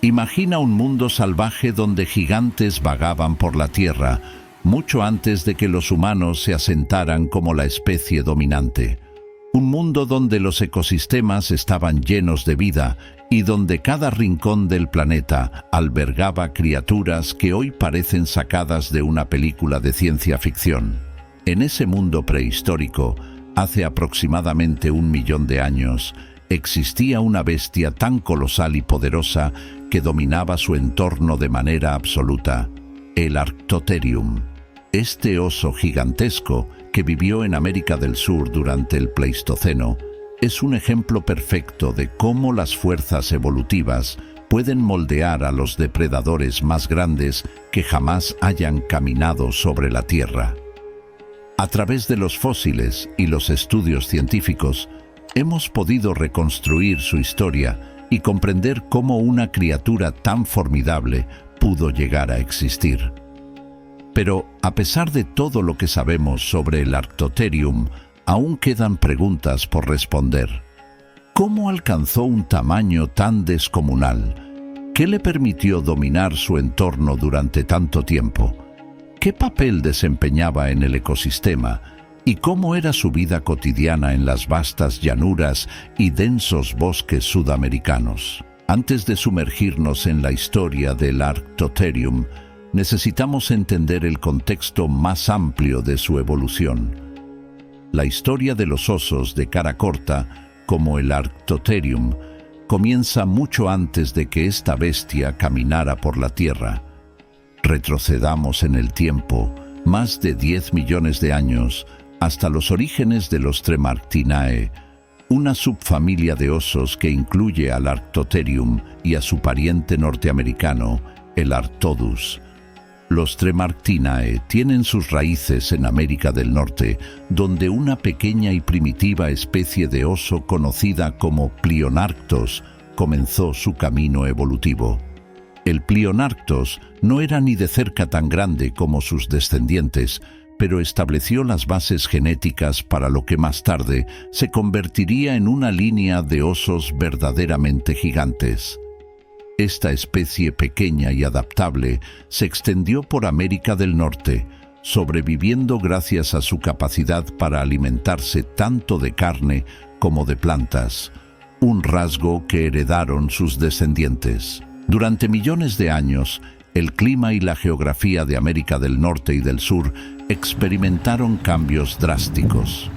Imagina un mundo salvaje donde gigantes vagaban por la Tierra, mucho antes de que los humanos se asentaran como la especie dominante. Un mundo donde los ecosistemas estaban llenos de vida y donde cada rincón del planeta albergaba criaturas que hoy parecen sacadas de una película de ciencia ficción. En ese mundo prehistórico, hace aproximadamente 1 millón de años, existía una bestia tan colosal y poderosa que dominaba su entorno de manera absoluta: el Arctotherium. Este oso gigantesco, que vivió en América del Sur durante el Pleistoceno, es un ejemplo perfecto de cómo las fuerzas evolutivas pueden moldear a los depredadores más grandes que jamás hayan caminado sobre la Tierra. A través de los fósiles y los estudios científicos, hemos podido reconstruir su historia y comprender cómo una criatura tan formidable pudo llegar a existir. Pero, a pesar de todo lo que sabemos sobre el Arctotherium, aún quedan preguntas por responder. ¿Cómo alcanzó un tamaño tan descomunal? ¿Qué le permitió dominar su entorno durante tanto tiempo? ¿Qué papel desempeñaba en el ecosistema? ¿Y cómo era su vida cotidiana en las vastas llanuras y densos bosques sudamericanos? Antes de sumergirnos en la historia del Arctotherium, necesitamos entender el contexto más amplio de su evolución. La historia de los osos de cara corta, como el Arctotherium, comienza mucho antes de que esta bestia caminara por la Tierra. Retrocedamos en el tiempo, más de 10 millones de años, hasta los orígenes de los Tremarctinae, una subfamilia de osos que incluye al Arctotherium y a su pariente norteamericano, el Arctodus. Los Tremarctinae tienen sus raíces en América del Norte, donde una pequeña y primitiva especie de oso conocida como Plionarctos comenzó su camino evolutivo. El Plionarctos no era ni de cerca tan grande como sus descendientes, pero estableció las bases genéticas para lo que más tarde se convertiría en una línea de osos verdaderamente gigantes. Esta especie pequeña y adaptable se extendió por América del Norte, sobreviviendo gracias a su capacidad para alimentarse tanto de carne como de plantas, un rasgo que heredaron sus descendientes. Durante millones de años, el clima y la geografía de América del Norte y del Sur experimentaron cambios drásticos.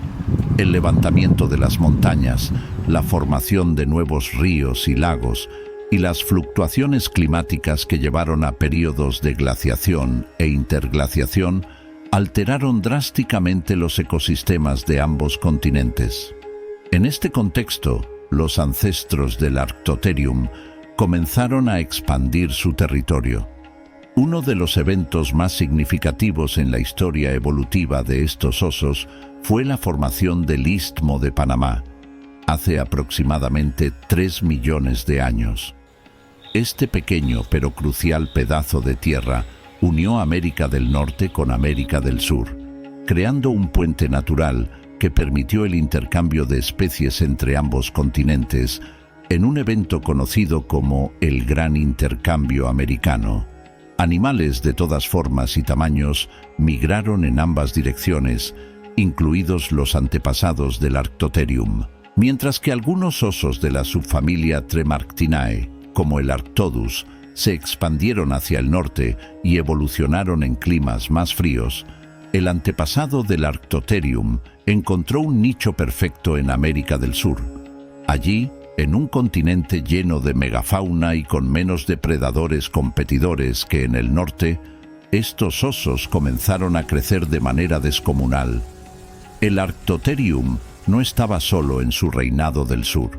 El levantamiento de las montañas, la formación de nuevos ríos y lagos, y las fluctuaciones climáticas que llevaron a períodos de glaciación e interglaciación alteraron drásticamente los ecosistemas de ambos continentes. En este contexto, los ancestros del Arctotherium comenzaron a expandir su territorio. Uno de los eventos más significativos en la historia evolutiva de estos osos fue la formación del Istmo de Panamá, hace aproximadamente 3 millones de años. Este pequeño pero crucial pedazo de tierra unió América del Norte con América del Sur, creando un puente natural que permitió el intercambio de especies entre ambos continentes en un evento conocido como el Gran Intercambio Americano. Animales de todas formas y tamaños migraron en ambas direcciones, incluidos los antepasados del Arctotherium, mientras que algunos osos de la subfamilia Tremarctinae, como el Arctodus, se expandieron hacia el norte y evolucionaron en climas más fríos. El antepasado del Arctotherium encontró un nicho perfecto en América del Sur. Allí, en un continente lleno de megafauna y con menos depredadores competidores que en el norte, estos osos comenzaron a crecer de manera descomunal. El Arctotherium no estaba solo en su reinado del sur.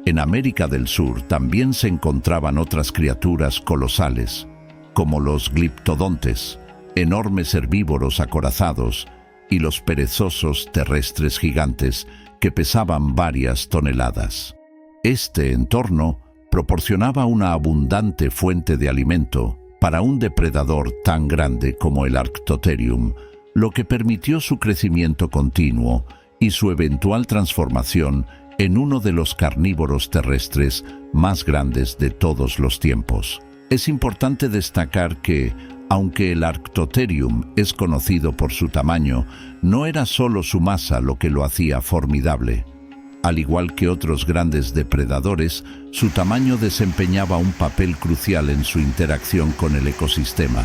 En América del Sur también se encontraban otras criaturas colosales, como los gliptodontes, enormes herbívoros acorazados, y los perezosos terrestres gigantes que pesaban varias toneladas. Este entorno proporcionaba una abundante fuente de alimento para un depredador tan grande como el Arctotherium, lo que permitió su crecimiento continuo y su eventual transformación en uno de los carnívoros terrestres más grandes de todos los tiempos. Es importante destacar que, aunque el Arctotherium es conocido por su tamaño, no era solo su masa lo que lo hacía formidable. Al igual que otros grandes depredadores, su tamaño desempeñaba un papel crucial en su interacción con el ecosistema.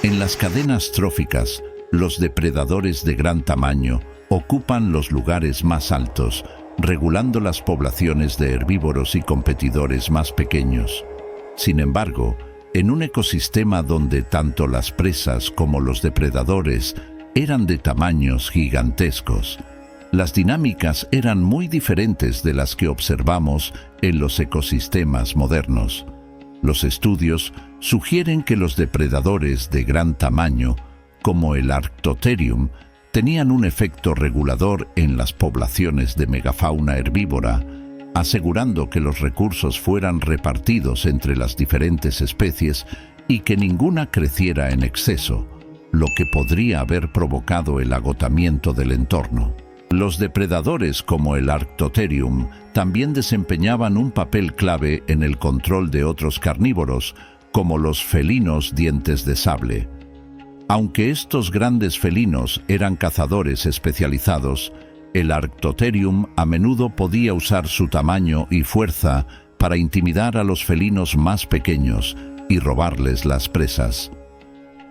En las cadenas tróficas, los depredadores de gran tamaño ocupan los lugares más altos, regulando las poblaciones de herbívoros y competidores más pequeños. Sin embargo, en un ecosistema donde tanto las presas como los depredadores eran de tamaños gigantescos, las dinámicas eran muy diferentes de las que observamos en los ecosistemas modernos. Los estudios sugieren que los depredadores de gran tamaño, como el Arctotherium, tenían un efecto regulador en las poblaciones de megafauna herbívora, asegurando que los recursos fueran repartidos entre las diferentes especies y que ninguna creciera en exceso, lo que podría haber provocado el agotamiento del entorno. Los depredadores como el Arctotherium también desempeñaban un papel clave en el control de otros carnívoros, como los felinos dientes de sable. Aunque estos grandes felinos eran cazadores especializados, el Arctotherium a menudo podía usar su tamaño y fuerza para intimidar a los felinos más pequeños y robarles las presas.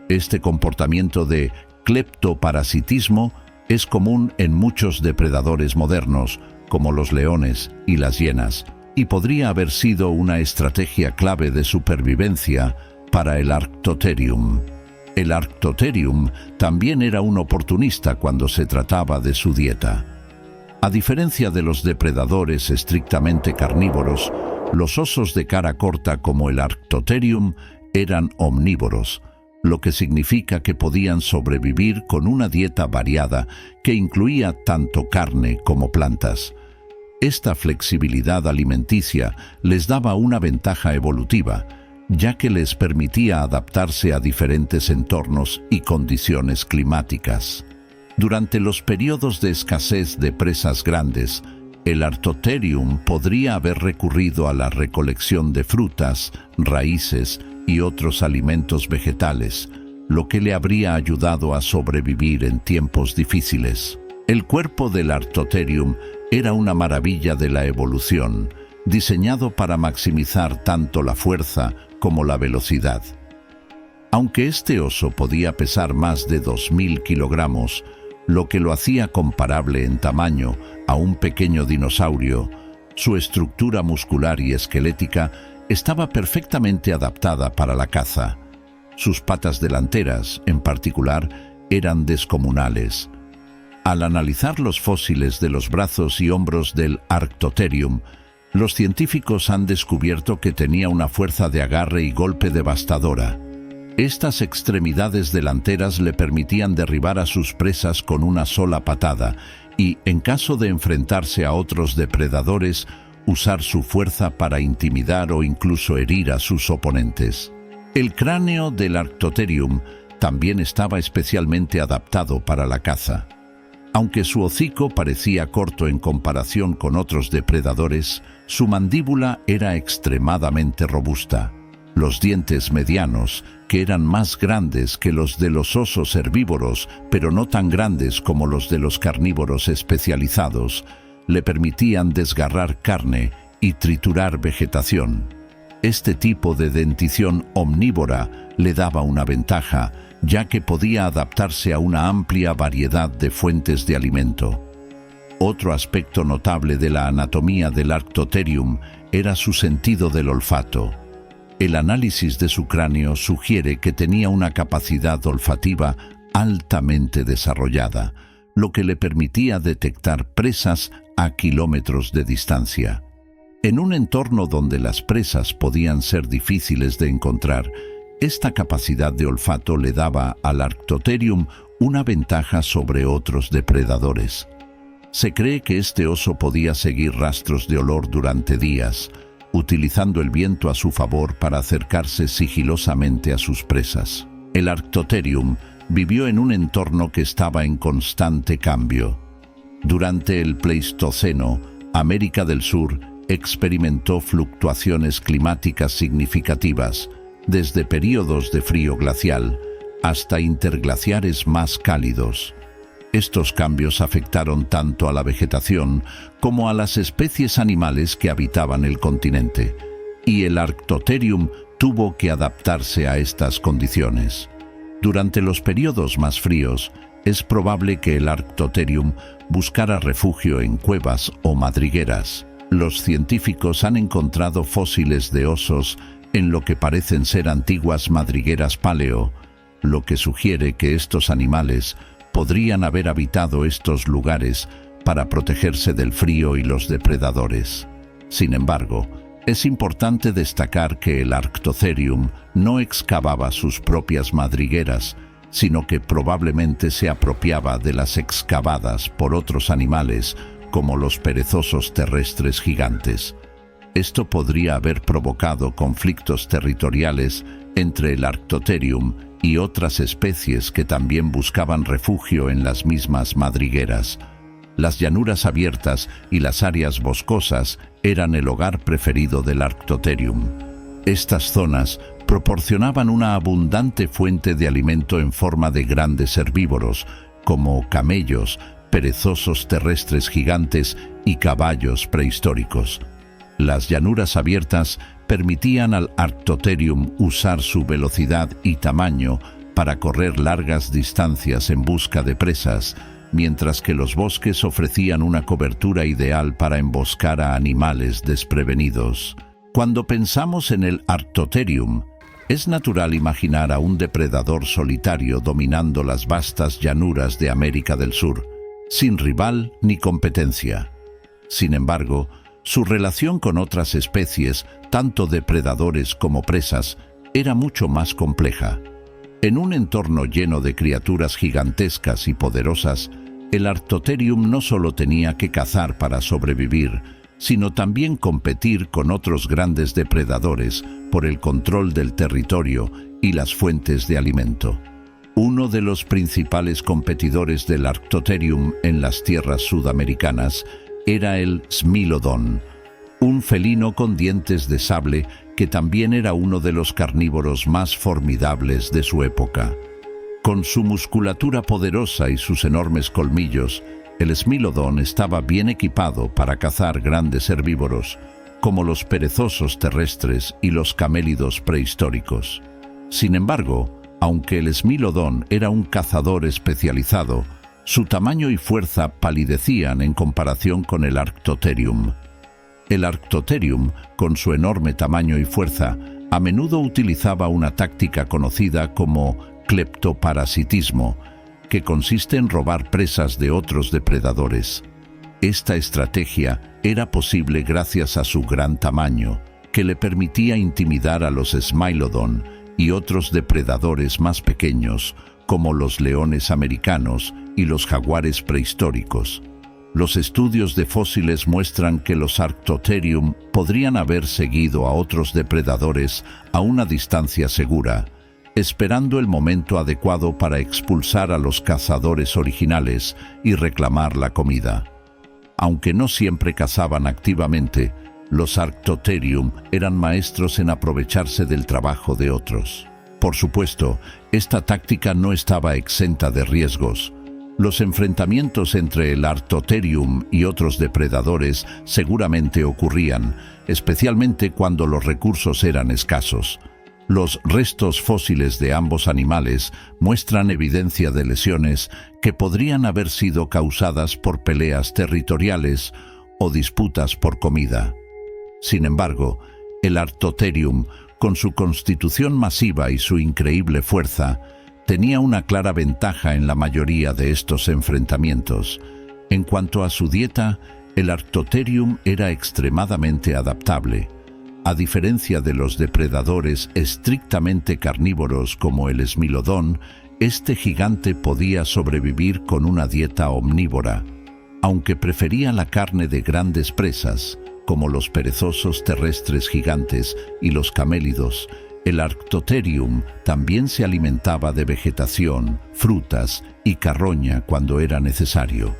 Este comportamiento de cleptoparasitismo es común en muchos depredadores modernos, como los leones y las hienas, y podría haber sido una estrategia clave de supervivencia para el Arctotherium. El Arctotherium también era un oportunista cuando se trataba de su dieta. A diferencia de los depredadores estrictamente carnívoros, los osos de cara corta como el Arctotherium eran omnívoros, lo que significa que podían sobrevivir con una dieta variada que incluía tanto carne como plantas. Esta flexibilidad alimenticia les daba una ventaja evolutiva, ya que les permitía adaptarse a diferentes entornos y condiciones climáticas. Durante los periodos de escasez de presas grandes, el Arctotherium podría haber recurrido a la recolección de frutas, raíces y otros alimentos vegetales, lo que le habría ayudado a sobrevivir en tiempos difíciles. El cuerpo del Arctotherium era una maravilla de la evolución, diseñado para maximizar tanto la fuerza como la velocidad. Aunque este oso podía pesar más de 2.000 kilogramos, lo que lo hacía comparable en tamaño a un pequeño dinosaurio, su estructura muscular y esquelética estaba perfectamente adaptada para la caza. Sus patas delanteras, en particular, eran descomunales. Al analizar los fósiles de los brazos y hombros del Arctotherium, los científicos han descubierto que tenía una fuerza de agarre y golpe devastadora. Estas extremidades delanteras le permitían derribar a sus presas con una sola patada y, en caso de enfrentarse a otros depredadores, usar su fuerza para intimidar o incluso herir a sus oponentes. El cráneo del Arctotherium también estaba especialmente adaptado para la caza. Aunque su hocico parecía corto en comparación con otros depredadores, su mandíbula era extremadamente robusta. Los dientes medianos, que eran más grandes que los de los osos herbívoros, pero no tan grandes como los de los carnívoros especializados, le permitían desgarrar carne y triturar vegetación. Este tipo de dentición omnívora le daba una ventaja, ya que podía adaptarse a una amplia variedad de fuentes de alimento. Otro aspecto notable de la anatomía del Arctotherium era su sentido del olfato. El análisis de su cráneo sugiere que tenía una capacidad olfativa altamente desarrollada, lo que le permitía detectar presas a kilómetros de distancia. En un entorno donde las presas podían ser difíciles de encontrar, esta capacidad de olfato le daba al Arctotherium una ventaja sobre otros depredadores. Se cree que este oso podía seguir rastros de olor durante días, utilizando el viento a su favor para acercarse sigilosamente a sus presas. El Arctotherium vivió en un entorno que estaba en constante cambio. Durante el Pleistoceno, América del Sur experimentó fluctuaciones climáticas significativas, desde períodos de frío glacial hasta interglaciares más cálidos. Estos cambios afectaron tanto a la vegetación como a las especies animales que habitaban el continente, y el Arctotherium tuvo que adaptarse a estas condiciones. Durante los periodos más fríos, es probable que el Arctotherium buscara refugio en cuevas o madrigueras. Los científicos han encontrado fósiles de osos en lo que parecen ser antiguas madrigueras paleo, lo que sugiere que estos animales podrían haber habitado estos lugares para protegerse del frío y los depredadores. Sin embargo, es importante destacar que el Arctotherium no excavaba sus propias madrigueras, sino que probablemente se apropiaba de las excavadas por otros animales, como los perezosos terrestres gigantes. Esto podría haber provocado conflictos territoriales entre el Arctotherium y otras especies que también buscaban refugio en las mismas madrigueras. Las llanuras abiertas y las áreas boscosas eran el hogar preferido del Arctotherium. Estas zonas proporcionaban una abundante fuente de alimento en forma de grandes herbívoros, como camellos, perezosos terrestres gigantes y caballos prehistóricos. Las llanuras abiertas permitían al Arctotherium usar su velocidad y tamaño para correr largas distancias en busca de presas, mientras que los bosques ofrecían una cobertura ideal para emboscar a animales desprevenidos. Cuando pensamos en el Arctotherium, es natural imaginar a un depredador solitario dominando las vastas llanuras de América del Sur, sin rival ni competencia. Sin embargo, su relación con otras especies, tanto depredadores como presas, era mucho más compleja. En un entorno lleno de criaturas gigantescas y poderosas, el Arctotherium no solo tenía que cazar para sobrevivir, sino también competir con otros grandes depredadores por el control del territorio y las fuentes de alimento. Uno de los principales competidores del Arctotherium en las tierras sudamericanas era el Smilodon, un felino con dientes de sable que también era uno de los carnívoros más formidables de su época. Con su musculatura poderosa y sus enormes colmillos, el Smilodon estaba bien equipado para cazar grandes herbívoros, como los perezosos terrestres y los camélidos prehistóricos. Sin embargo, aunque el Smilodon era un cazador especializado, su tamaño y fuerza palidecían en comparación con el Arctotherium. El Arctotherium, con su enorme tamaño y fuerza, a menudo utilizaba una táctica conocida como cleptoparasitismo, que consiste en robar presas de otros depredadores. Esta estrategia era posible gracias a su gran tamaño, que le permitía intimidar a los Smilodon y otros depredadores más pequeños, como los leones americanos y los jaguares prehistóricos. Los estudios de fósiles muestran que los Arctotherium podrían haber seguido a otros depredadores a una distancia segura, esperando el momento adecuado para expulsar a los cazadores originales y reclamar la comida. Aunque no siempre cazaban activamente, los Arctotherium eran maestros en aprovecharse del trabajo de otros. Por supuesto, esta táctica no estaba exenta de riesgos. Los enfrentamientos entre el Arctotherium y otros depredadores seguramente ocurrían, especialmente cuando los recursos eran escasos. Los restos fósiles de ambos animales muestran evidencia de lesiones que podrían haber sido causadas por peleas territoriales o disputas por comida. Sin embargo, el Arctotherium, con su constitución masiva y su increíble fuerza, tenía una clara ventaja en la mayoría de estos enfrentamientos. En cuanto a su dieta, el Arctotherium era extremadamente adaptable. A diferencia de los depredadores estrictamente carnívoros como el Smilodon, este gigante podía sobrevivir con una dieta omnívora. Aunque prefería la carne de grandes presas, como los perezosos terrestres gigantes y los camélidos, el Arctotherium también se alimentaba de vegetación, frutas y carroña cuando era necesario.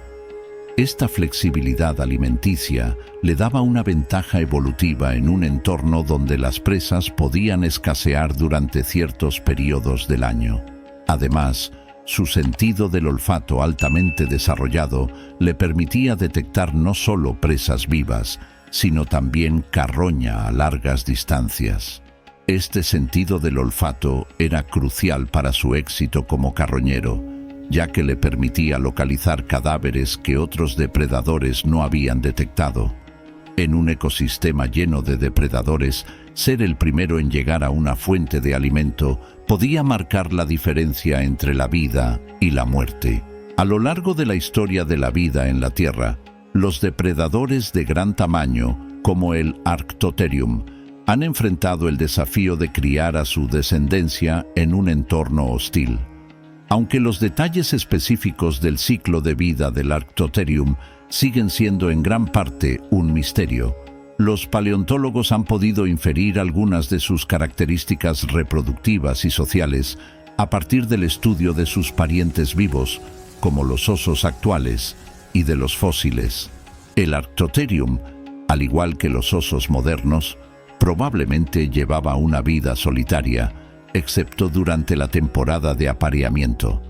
Esta flexibilidad alimenticia le daba una ventaja evolutiva en un entorno donde las presas podían escasear durante ciertos periodos del año. Además, su sentido del olfato altamente desarrollado le permitía detectar no solo presas vivas, sino también carroña a largas distancias. Este sentido del olfato era crucial para su éxito como carroñero, ya que le permitía localizar cadáveres que otros depredadores no habían detectado. En un ecosistema lleno de depredadores, ser el primero en llegar a una fuente de alimento podía marcar la diferencia entre la vida y la muerte. A lo largo de la historia de la vida en la Tierra, los depredadores de gran tamaño, como el Arctotherium, han enfrentado el desafío de criar a su descendencia en un entorno hostil. Aunque los detalles específicos del ciclo de vida del Arctotherium siguen siendo en gran parte un misterio, los paleontólogos han podido inferir algunas de sus características reproductivas y sociales a partir del estudio de sus parientes vivos, como los osos actuales, y de los fósiles. El Arctotherium, al igual que los osos modernos, probablemente llevaba una vida solitaria, excepto durante la temporada de apareamiento.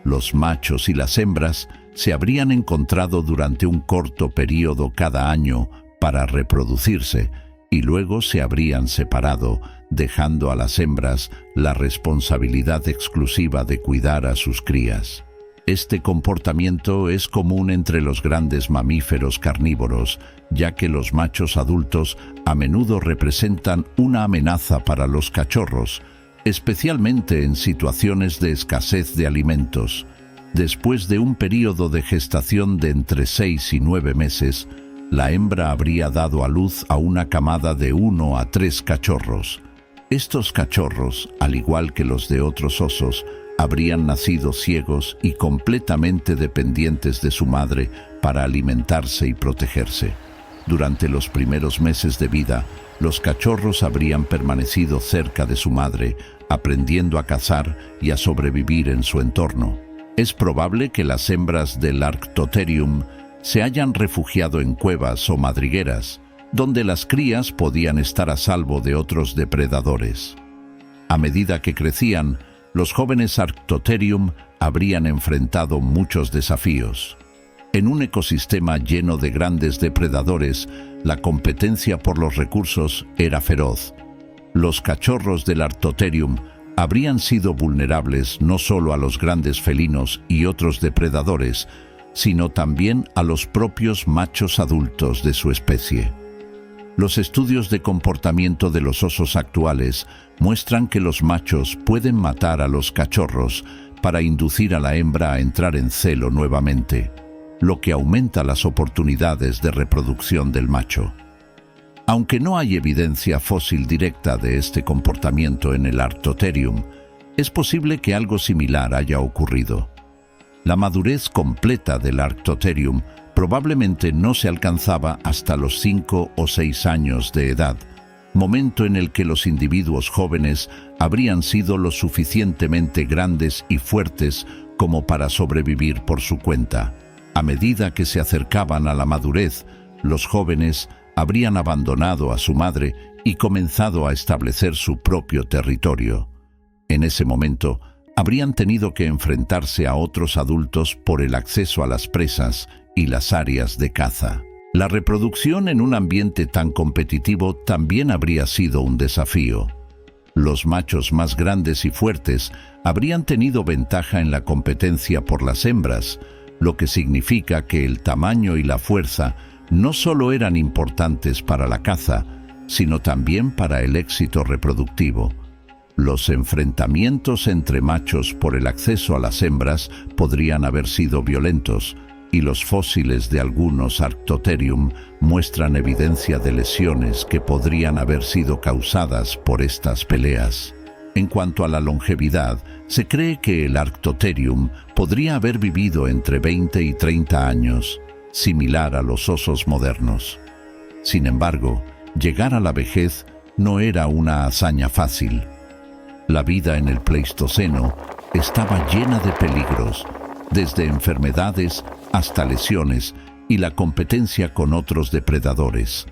Los machos y las hembras se habrían encontrado durante un corto período cada año para reproducirse y luego se habrían separado, dejando a las hembras la responsabilidad exclusiva de cuidar a sus crías. Este comportamiento es común entre los grandes mamíferos carnívoros, ya que los machos adultos a menudo representan una amenaza para los cachorros, especialmente en situaciones de escasez de alimentos. Después de un período de gestación de entre 6 y 9 meses, la hembra habría dado a luz a una camada de 1 a 3 cachorros. Estos cachorros, al igual que los de otros osos, habrían nacido ciegos y completamente dependientes de su madre para alimentarse y protegerse. Durante los primeros meses de vida, los cachorros habrían permanecido cerca de su madre, aprendiendo a cazar y a sobrevivir en su entorno. Es probable que las hembras del Arctotherium se hayan refugiado en cuevas o madrigueras, donde las crías podían estar a salvo de otros depredadores. A medida que crecían, los jóvenes Arctotherium habrían enfrentado muchos desafíos. En un ecosistema lleno de grandes depredadores, la competencia por los recursos era feroz. Los cachorros del Arctotherium habrían sido vulnerables no solo a los grandes felinos y otros depredadores, sino también a los propios machos adultos de su especie. Los estudios de comportamiento de los osos actuales muestran que los machos pueden matar a los cachorros para inducir a la hembra a entrar en celo nuevamente, lo que aumenta las oportunidades de reproducción del macho. Aunque no hay evidencia fósil directa de este comportamiento en el Arctotherium, es posible que algo similar haya ocurrido. La madurez completa del Arctotherium probablemente no se alcanzaba hasta los 5 o 6 años de edad, momento en el que los individuos jóvenes habrían sido lo suficientemente grandes y fuertes como para sobrevivir por su cuenta. A medida que se acercaban a la madurez, los jóvenes habrían abandonado a su madre y comenzado a establecer su propio territorio. En ese momento, habrían tenido que enfrentarse a otros adultos por el acceso a las presas y las áreas de caza. La reproducción en un ambiente tan competitivo también habría sido un desafío. Los machos más grandes y fuertes habrían tenido ventaja en la competencia por las hembras, lo que significa que el tamaño y la fuerza no solo eran importantes para la caza, sino también para el éxito reproductivo. Los enfrentamientos entre machos por el acceso a las hembras podrían haber sido violentos, y los fósiles de algunos Arctotherium muestran evidencia de lesiones que podrían haber sido causadas por estas peleas. En cuanto a la longevidad, se cree que el Arctotherium podría haber vivido entre 20 y 30 años, similar a los osos modernos. Sin embargo, llegar a la vejez no era una hazaña fácil. La vida en el Pleistoceno estaba llena de peligros, desde enfermedades hasta lesiones, y la competencia con otros depredadores.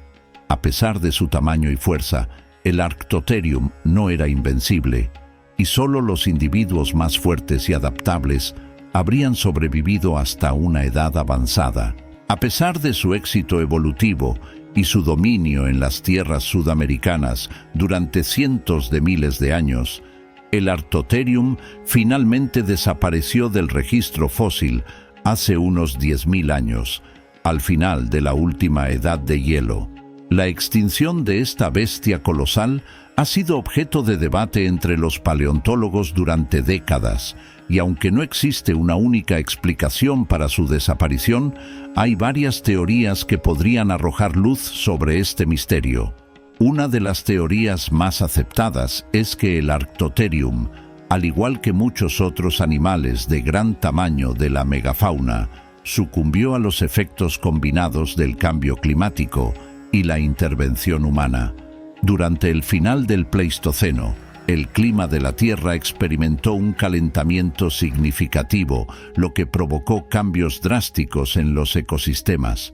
A pesar de su tamaño y fuerza, el Arctotherium no era invencible, y solo los individuos más fuertes y adaptables habrían sobrevivido hasta una edad avanzada. A pesar de su éxito evolutivo y su dominio en las tierras sudamericanas durante cientos de miles de años, el Arctotherium finalmente desapareció del registro fósil hace unos 10.000 años, al final de la última edad de hielo. La extinción de esta bestia colosal ha sido objeto de debate entre los paleontólogos durante décadas, y aunque no existe una única explicación para su desaparición, hay varias teorías que podrían arrojar luz sobre este misterio. Una de las teorías más aceptadas es que el Arctotherium, al igual que muchos otros animales de gran tamaño de la megafauna, sucumbió a los efectos combinados del cambio climático y la intervención humana. Durante el final del Pleistoceno, el clima de la Tierra experimentó un calentamiento significativo, lo que provocó cambios drásticos en los ecosistemas.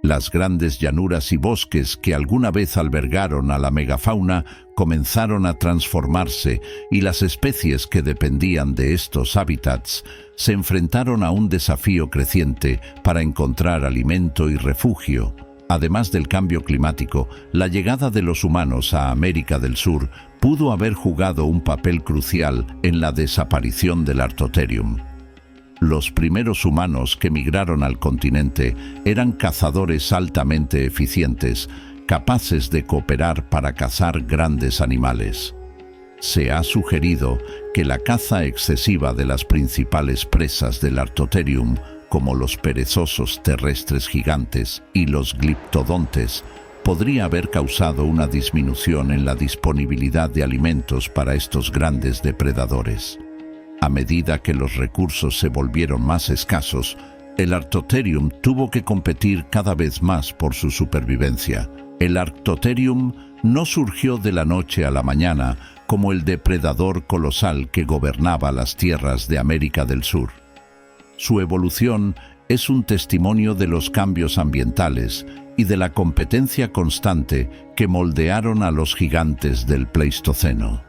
Las grandes llanuras y bosques que alguna vez albergaron a la megafauna comenzaron a transformarse, y las especies que dependían de estos hábitats se enfrentaron a un desafío creciente para encontrar alimento y refugio. Además del cambio climático, la llegada de los humanos a América del Sur pudo haber jugado un papel crucial en la desaparición del Arctotherium. Los primeros humanos que migraron al continente eran cazadores altamente eficientes, capaces de cooperar para cazar grandes animales. Se ha sugerido que la caza excesiva de las principales presas del Arctotherium, como los perezosos terrestres gigantes y los gliptodontes, podría haber causado una disminución en la disponibilidad de alimentos para estos grandes depredadores. A medida que los recursos se volvieron más escasos, el Arctotherium tuvo que competir cada vez más por su supervivencia. El Arctotherium no surgió de la noche a la mañana como el depredador colosal que gobernaba las tierras de América del Sur. Su evolución es un testimonio de los cambios ambientales y de la competencia constante que moldearon a los gigantes del Pleistoceno.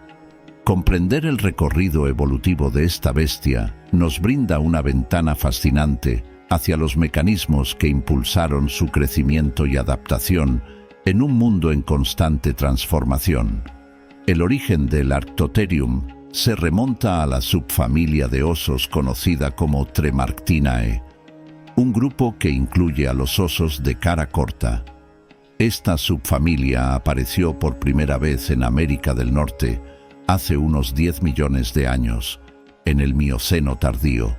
Comprender el recorrido evolutivo de esta bestia nos brinda una ventana fascinante hacia los mecanismos que impulsaron su crecimiento y adaptación en un mundo en constante transformación. El origen del Arctotherium se remonta a la subfamilia de osos conocida como Tremarctinae, un grupo que incluye a los osos de cara corta. Esta subfamilia apareció por primera vez en América del Norte hace unos 10 millones de años, en el Mioceno tardío.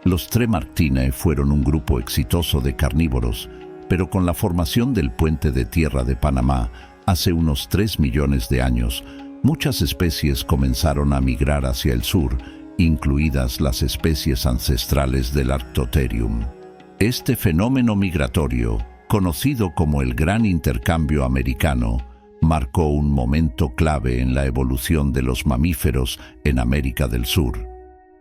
Los Tremarctinae fueron un grupo exitoso de carnívoros, pero con la formación del puente de tierra de Panamá hace unos 3 millones de años, muchas especies comenzaron a migrar hacia el sur, incluidas las especies ancestrales del Arctotherium. Este fenómeno migratorio, conocido como el Gran Intercambio Americano, marcó un momento clave en la evolución de los mamíferos en América del Sur.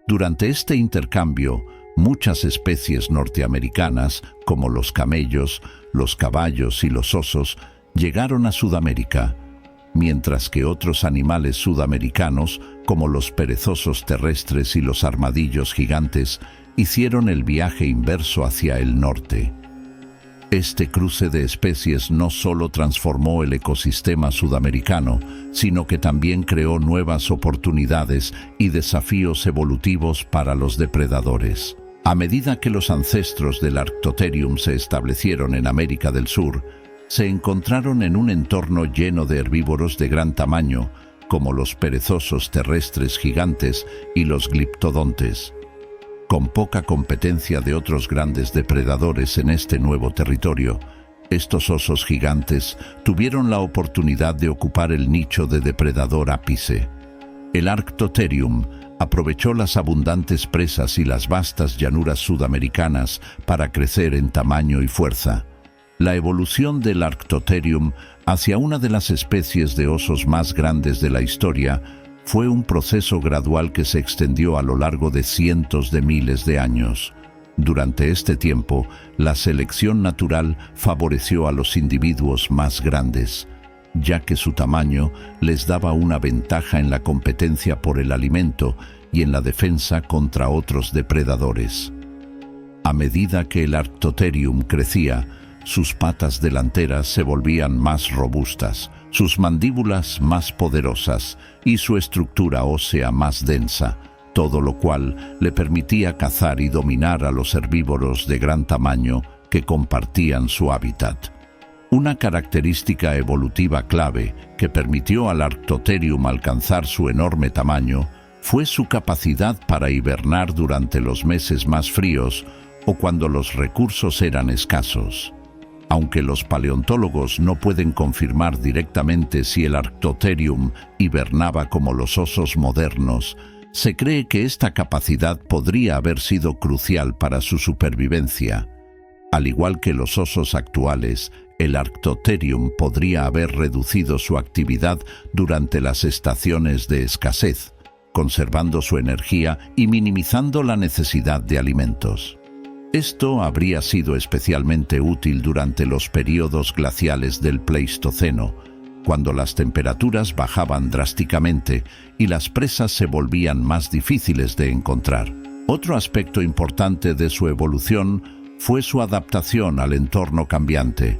Durante este intercambio, muchas especies norteamericanas, como los camellos, los caballos y los osos, llegaron a Sudamérica, mientras que otros animales sudamericanos, como los perezosos terrestres y los armadillos gigantes, hicieron el viaje inverso hacia el norte. Este cruce de especies no solo transformó el ecosistema sudamericano, sino que también creó nuevas oportunidades y desafíos evolutivos para los depredadores. A medida que los ancestros del Arctotherium se establecieron en América del Sur, se encontraron en un entorno lleno de herbívoros de gran tamaño, como los perezosos terrestres gigantes y los gliptodontes. Con poca competencia de otros grandes depredadores en este nuevo territorio, estos osos gigantes tuvieron la oportunidad de ocupar el nicho de depredador ápice. El Arctotherium aprovechó las abundantes presas y las vastas llanuras sudamericanas para crecer en tamaño y fuerza. La evolución del Arctotherium hacia una de las especies de osos más grandes de la historia fue un proceso gradual que se extendió a lo largo de cientos de miles de años. Durante este tiempo, la selección natural favoreció a los individuos más grandes, ya que su tamaño les daba una ventaja en la competencia por el alimento y en la defensa contra otros depredadores. A medida que el Arctotherium crecía, sus patas delanteras se volvían más robustas, sus mandíbulas más poderosas y su estructura ósea más densa, todo lo cual le permitía cazar y dominar a los herbívoros de gran tamaño que compartían su hábitat. Una característica evolutiva clave que permitió al Arctotherium alcanzar su enorme tamaño fue su capacidad para hibernar durante los meses más fríos o cuando los recursos eran escasos. Aunque los paleontólogos no pueden confirmar directamente si el Arctotherium hibernaba como los osos modernos, se cree que esta capacidad podría haber sido crucial para su supervivencia. Al igual que los osos actuales, el Arctotherium podría haber reducido su actividad durante las estaciones de escasez, conservando su energía y minimizando la necesidad de alimentos. Esto habría sido especialmente útil durante los períodos glaciales del Pleistoceno, cuando las temperaturas bajaban drásticamente y las presas se volvían más difíciles de encontrar. Otro aspecto importante de su evolución fue su adaptación al entorno cambiante.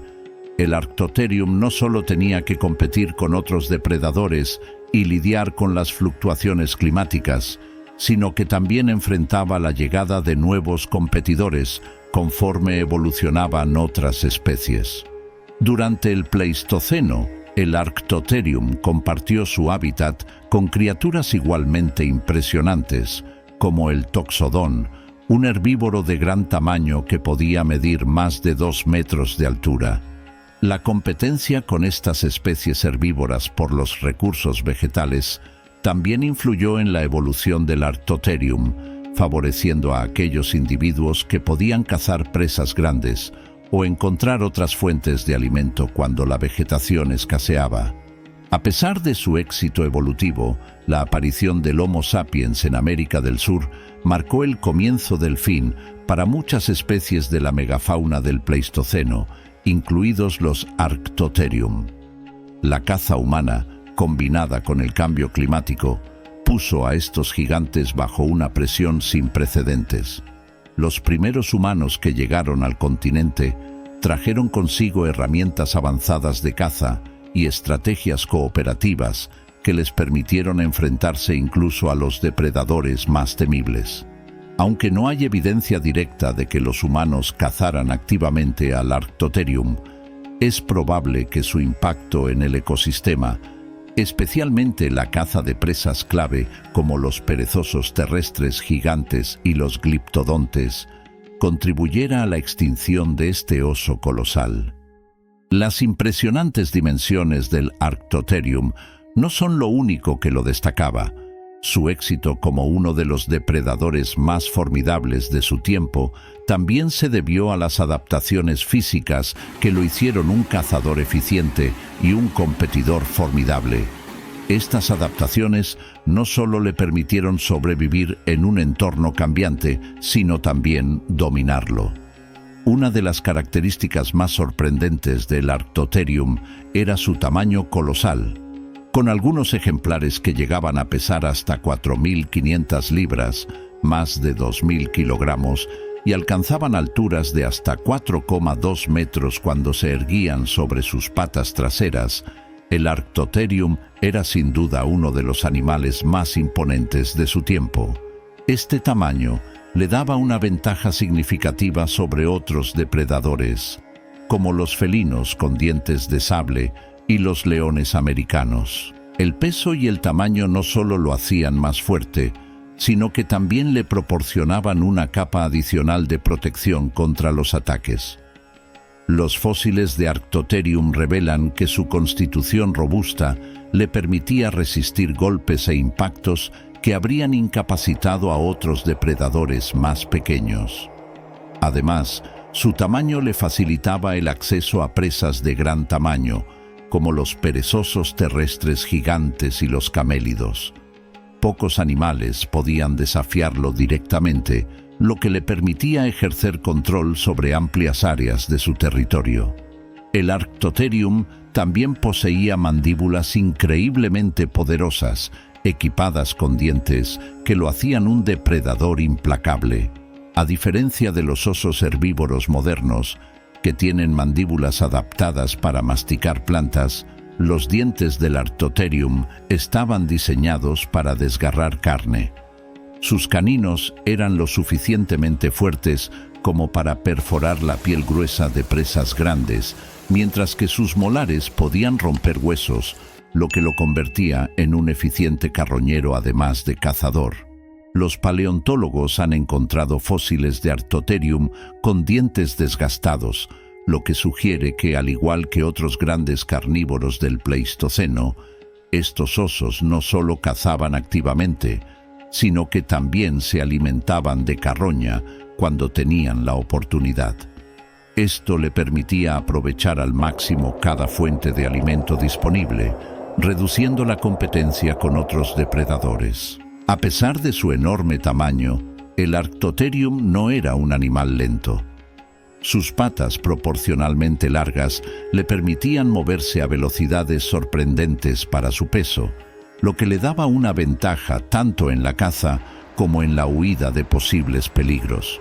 El Arctotherium no solo tenía que competir con otros depredadores y lidiar con las fluctuaciones climáticas, sino que también enfrentaba la llegada de nuevos competidores conforme evolucionaban otras especies. Durante el Pleistoceno, el Arctotherium compartió su hábitat con criaturas igualmente impresionantes, como el Toxodón, un herbívoro de gran tamaño que podía medir más de 2 metros de altura. La competencia con estas especies herbívoras por los recursos vegetales también influyó en la evolución del Arctotherium, favoreciendo a aquellos individuos que podían cazar presas grandes o encontrar otras fuentes de alimento cuando la vegetación escaseaba. A pesar de su éxito evolutivo, la aparición del Homo sapiens en América del Sur marcó el comienzo del fin para muchas especies de la megafauna del Pleistoceno, incluidos los Arctotherium. La caza humana, combinada con el cambio climático, puso a estos gigantes bajo una presión sin precedentes. Los primeros humanos que llegaron al continente trajeron consigo herramientas avanzadas de caza y estrategias cooperativas que les permitieron enfrentarse incluso a los depredadores más temibles. Aunque no hay evidencia directa de que los humanos cazaran activamente al Arctotherium, es probable que su impacto en el ecosistema, especialmente la caza de presas clave como los perezosos terrestres gigantes y los gliptodontes, contribuyera a la extinción de este oso colosal. Las impresionantes dimensiones del Arctotherium no son lo único que lo destacaba. Su éxito como uno de los depredadores más formidables de su tiempo también se debió a las adaptaciones físicas que lo hicieron un cazador eficiente y un competidor formidable. Estas adaptaciones no solo le permitieron sobrevivir en un entorno cambiante, sino también dominarlo. Una de las características más sorprendentes del Arctotherium era su tamaño colosal, con algunos ejemplares que llegaban a pesar hasta 4.500 libras, más de 2.000 kilogramos, y alcanzaban alturas de hasta 4,2 metros cuando se erguían sobre sus patas traseras. El Arctotherium era sin duda uno de los animales más imponentes de su tiempo. Este tamaño le daba una ventaja significativa sobre otros depredadores, como los felinos con dientes de sable y los leones americanos. El peso y el tamaño no solo lo hacían más fuerte, sino que también le proporcionaban una capa adicional de protección contra los ataques. Los fósiles de Arctotherium revelan que su constitución robusta le permitía resistir golpes e impactos que habrían incapacitado a otros depredadores más pequeños. Además, su tamaño le facilitaba el acceso a presas de gran tamaño, como los perezosos terrestres gigantes y los camélidos. Pocos animales podían desafiarlo directamente, lo que le permitía ejercer control sobre amplias áreas de su territorio. El Arctotherium también poseía mandíbulas increíblemente poderosas, equipadas con dientes que lo hacían un depredador implacable. A diferencia de los osos herbívoros modernos, que tienen mandíbulas adaptadas para masticar plantas, los dientes del Arctotherium estaban diseñados para desgarrar carne. Sus caninos eran lo suficientemente fuertes como para perforar la piel gruesa de presas grandes, mientras que sus molares podían romper huesos, lo que lo convertía en un eficiente carroñero además de cazador. Los paleontólogos han encontrado fósiles de Arctotherium con dientes desgastados, lo que sugiere que, al igual que otros grandes carnívoros del Pleistoceno, estos osos no solo cazaban activamente, sino que también se alimentaban de carroña cuando tenían la oportunidad. Esto le permitía aprovechar al máximo cada fuente de alimento disponible, reduciendo la competencia con otros depredadores. A pesar de su enorme tamaño, el Arctotherium no era un animal lento. Sus patas proporcionalmente largas le permitían moverse a velocidades sorprendentes para su peso, lo que le daba una ventaja tanto en la caza como en la huida de posibles peligros.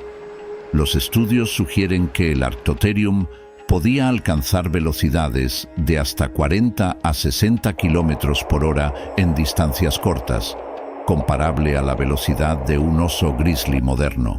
Los estudios sugieren que el Arctotherium podía alcanzar velocidades de hasta 40 a 60 kilómetros por hora en distancias cortas, comparable a la velocidad de un oso grizzly moderno.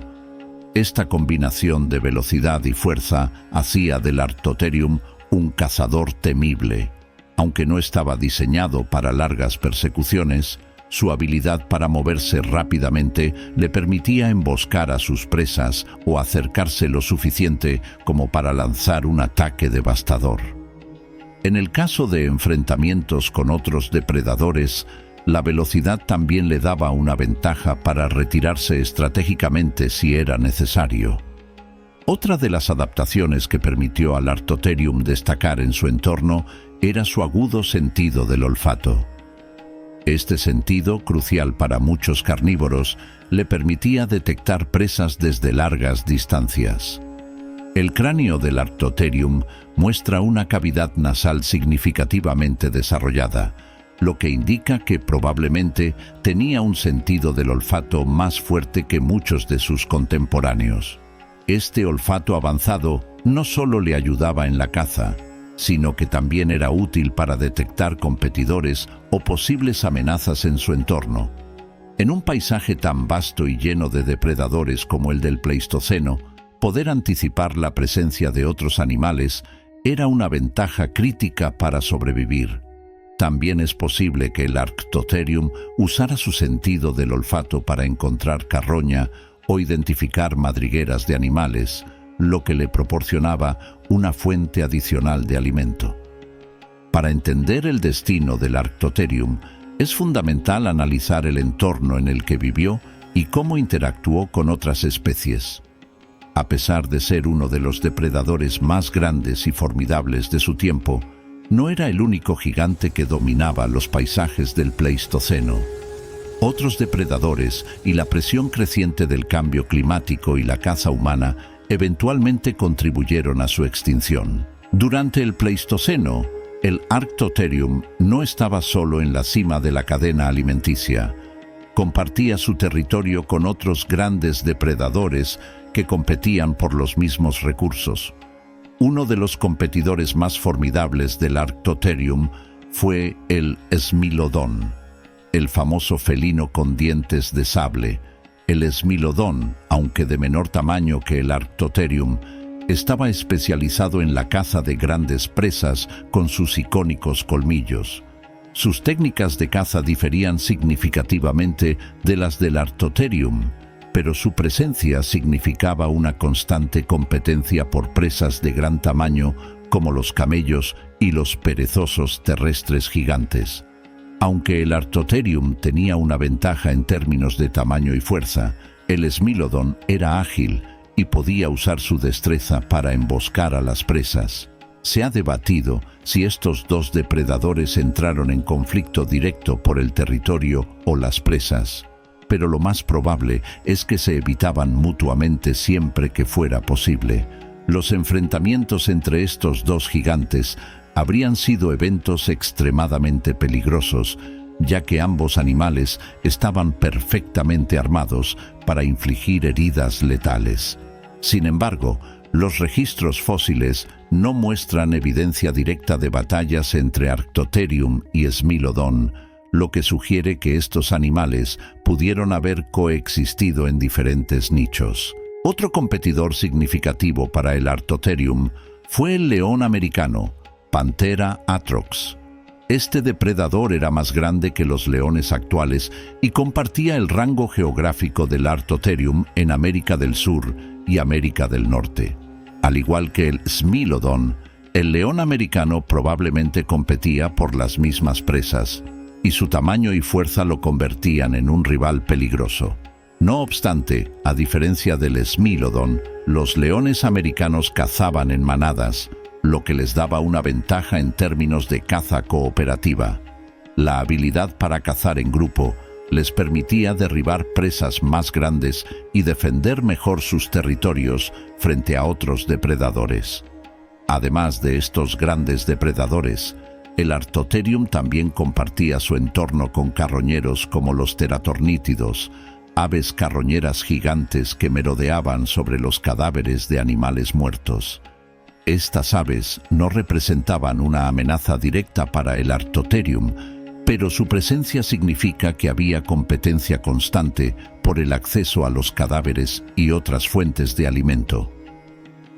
Esta combinación de velocidad y fuerza hacía del Arctotherium un cazador temible. Aunque no estaba diseñado para largas persecuciones, su habilidad para moverse rápidamente le permitía emboscar a sus presas o acercarse lo suficiente como para lanzar un ataque devastador. En el caso de enfrentamientos con otros depredadores, la velocidad también le daba una ventaja para retirarse estratégicamente si era necesario. Otra de las adaptaciones que permitió al Arctotherium destacar en su entorno era su agudo sentido del olfato. Este sentido, crucial para muchos carnívoros, le permitía detectar presas desde largas distancias. El cráneo del Arctotherium muestra una cavidad nasal significativamente desarrollada, lo que indica que probablemente tenía un sentido del olfato más fuerte que muchos de sus contemporáneos. Este olfato avanzado no solo le ayudaba en la caza, sino que también era útil para detectar competidores o posibles amenazas en su entorno. En un paisaje tan vasto y lleno de depredadores como el del Pleistoceno, poder anticipar la presencia de otros animales era una ventaja crítica para sobrevivir. También es posible que el Arctotherium usara su sentido del olfato para encontrar carroña o identificar madrigueras de animales, lo que le proporcionaba una fuente adicional de alimento. Para entender el destino del Arctotherium, es fundamental analizar el entorno en el que vivió y cómo interactuó con otras especies. A pesar de ser uno de los depredadores más grandes y formidables de su tiempo, no era el único gigante que dominaba los paisajes del Pleistoceno. Otros depredadores y la presión creciente del cambio climático y la caza humana eventualmente contribuyeron a su extinción. Durante el Pleistoceno, el Arctotherium no estaba solo en la cima de la cadena alimenticia. Compartía su territorio con otros grandes depredadores que competían por los mismos recursos. Uno de los competidores más formidables del Arctotherium fue el Smilodon, el famoso felino con dientes de sable. El Smilodon, aunque de menor tamaño que el Arctotherium, estaba especializado en la caza de grandes presas con sus icónicos colmillos. Sus técnicas de caza diferían significativamente de las del Arctotherium, pero su presencia significaba una constante competencia por presas de gran tamaño como los camellos y los perezosos terrestres gigantes. Aunque el Arctotherium tenía una ventaja en términos de tamaño y fuerza, el Smilodon era ágil y podía usar su destreza para emboscar a las presas. Se ha debatido si estos dos depredadores entraron en conflicto directo por el territorio o las presas. pero lo más probable es que se evitaban mutuamente siempre que fuera posible. Los enfrentamientos entre estos dos gigantes habrían sido eventos extremadamente peligrosos, ya que ambos animales estaban perfectamente armados para infligir heridas letales. Sin embargo, los registros fósiles no muestran evidencia directa de batallas entre Arctotherium y Smilodon, lo que sugiere que estos animales pudieron haber coexistido en diferentes nichos. Otro competidor significativo para el Arctotherium fue el león americano, Panthera atrox. Este depredador era más grande que los leones actuales y compartía el rango geográfico del Arctotherium en América del Sur y América del Norte. Al igual que el Smilodon, el león americano probablemente competía por las mismas presas, y su tamaño y fuerza lo convertían en un rival peligroso. No obstante, a diferencia del Smilodon, los leones americanos cazaban en manadas, lo que les daba una ventaja en términos de caza cooperativa. La habilidad para cazar en grupo les permitía derribar presas más grandes y defender mejor sus territorios frente a otros depredadores. Además de estos grandes depredadores, el Arctotherium también compartía su entorno con carroñeros como los teratornítidos, aves carroñeras gigantes que merodeaban sobre los cadáveres de animales muertos. Estas aves no representaban una amenaza directa para el Arctotherium, pero su presencia significa que había competencia constante por el acceso a los cadáveres y otras fuentes de alimento.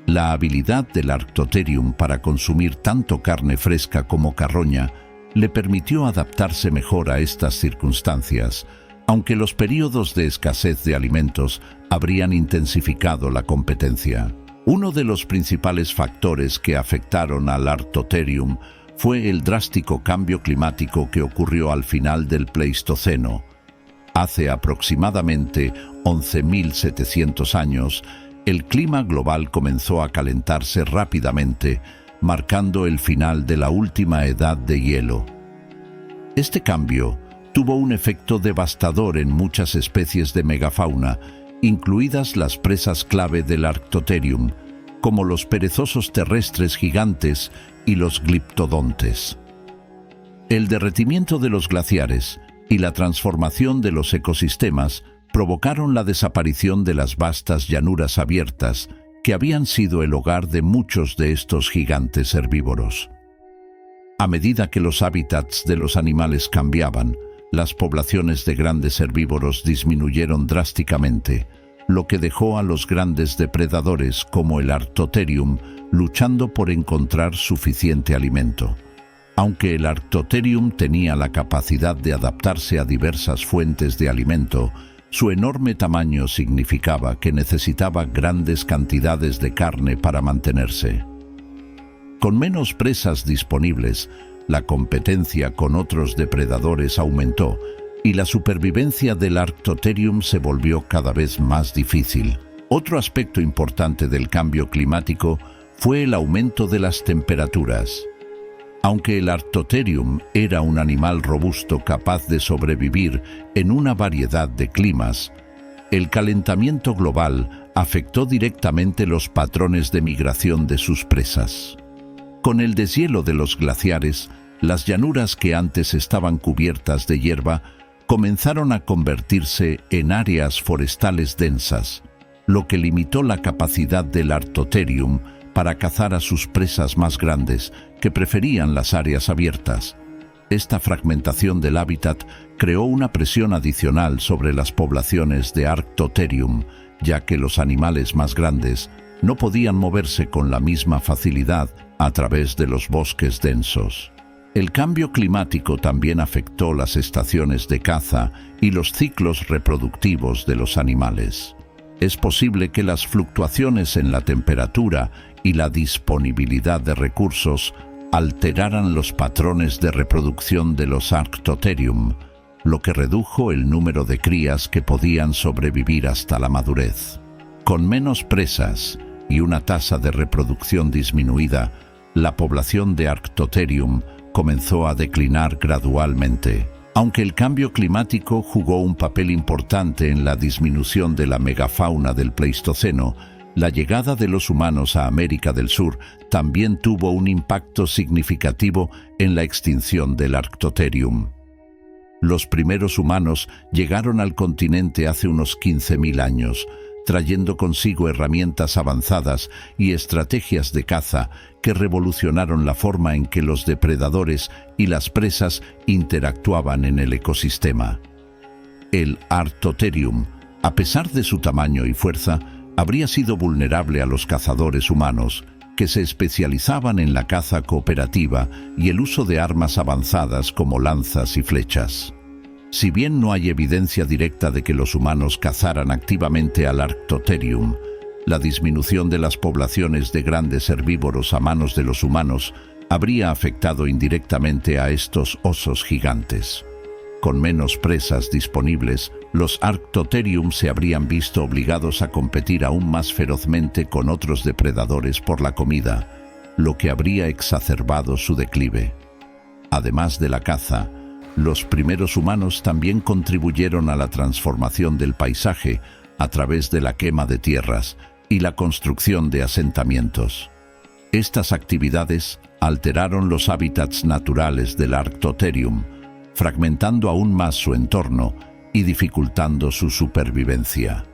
La habilidad del Arctotherium para consumir tanto carne fresca como carroña le permitió adaptarse mejor a estas circunstancias, aunque los períodos de escasez de alimentos habrían intensificado la competencia. Uno de los principales factores que afectaron al Arctotherium fue el drástico cambio climático que ocurrió al final del Pleistoceno. Hace aproximadamente 11.700 años, el clima global comenzó a calentarse rápidamente, marcando el final de la última edad de hielo. Este cambio tuvo un efecto devastador en muchas especies de megafauna, incluidas las presas clave del Arctotherium, como los perezosos terrestres gigantes y los gliptodontes. El derretimiento de los glaciares y la transformación de los ecosistemas provocaron la desaparición de las vastas llanuras abiertas que habían sido el hogar de muchos de estos gigantes herbívoros. A medida que los hábitats de los animales cambiaban, las poblaciones de grandes herbívoros disminuyeron drásticamente, lo que dejó a los grandes depredadores como el Arctotherium luchando por encontrar suficiente alimento. Aunque el Arctotherium tenía la capacidad de adaptarse a diversas fuentes de alimento, su enorme tamaño significaba que necesitaba grandes cantidades de carne para mantenerse. Con menos presas disponibles, la competencia con otros depredadores aumentó y la supervivencia del Arctotherium se volvió cada vez más difícil. Otro aspecto importante del cambio climático fue el aumento de las temperaturas. Aunque el Arctotherium era un animal robusto capaz de sobrevivir en una variedad de climas, el calentamiento global afectó directamente los patrones de migración de sus presas. Con el deshielo de los glaciares, las llanuras que antes estaban cubiertas de hierba comenzaron a convertirse en áreas forestales densas, lo que limitó la capacidad del Arctotherium para cazar a sus presas más grandes, que preferían las áreas abiertas. Esta fragmentación del hábitat creó una presión adicional sobre las poblaciones de Arctotherium, ya que los animales más grandes no podían moverse con la misma facilidad a través de los bosques densos. El cambio climático también afectó las estaciones de caza y los ciclos reproductivos de los animales. Es posible que las fluctuaciones en la temperatura y la disponibilidad de recursos alteraran los patrones de reproducción de los Arctotherium, lo que redujo el número de crías que podían sobrevivir hasta la madurez. Con menos presas y una tasa de reproducción disminuida, la población de Arctotherium comenzó a declinar gradualmente. Aunque el cambio climático jugó un papel importante en la disminución de la megafauna del Pleistoceno, la llegada de los humanos a América del Sur también tuvo un impacto significativo en la extinción del Arctotherium. Los primeros humanos llegaron al continente hace unos 15.000 años, trayendo consigo herramientas avanzadas y estrategias de caza que revolucionaron la forma en que los depredadores y las presas interactuaban en el ecosistema. El Arctotherium, a pesar de su tamaño y fuerza, habría sido vulnerable a los cazadores humanos, que se especializaban en la caza cooperativa y el uso de armas avanzadas como lanzas y flechas. Si bien no hay evidencia directa de que los humanos cazaran activamente al Arctotherium, la disminución de las poblaciones de grandes herbívoros a manos de los humanos habría afectado indirectamente a estos osos gigantes. Con menos presas disponibles, los Arctotherium se habrían visto obligados a competir aún más ferozmente con otros depredadores por la comida, lo que habría exacerbado su declive. Además de la caza, los primeros humanos también contribuyeron a la transformación del paisaje a través de la quema de tierras y la construcción de asentamientos. Estas actividades alteraron los hábitats naturales del Arctotherium, fragmentando aún más su entorno y dificultando su supervivencia.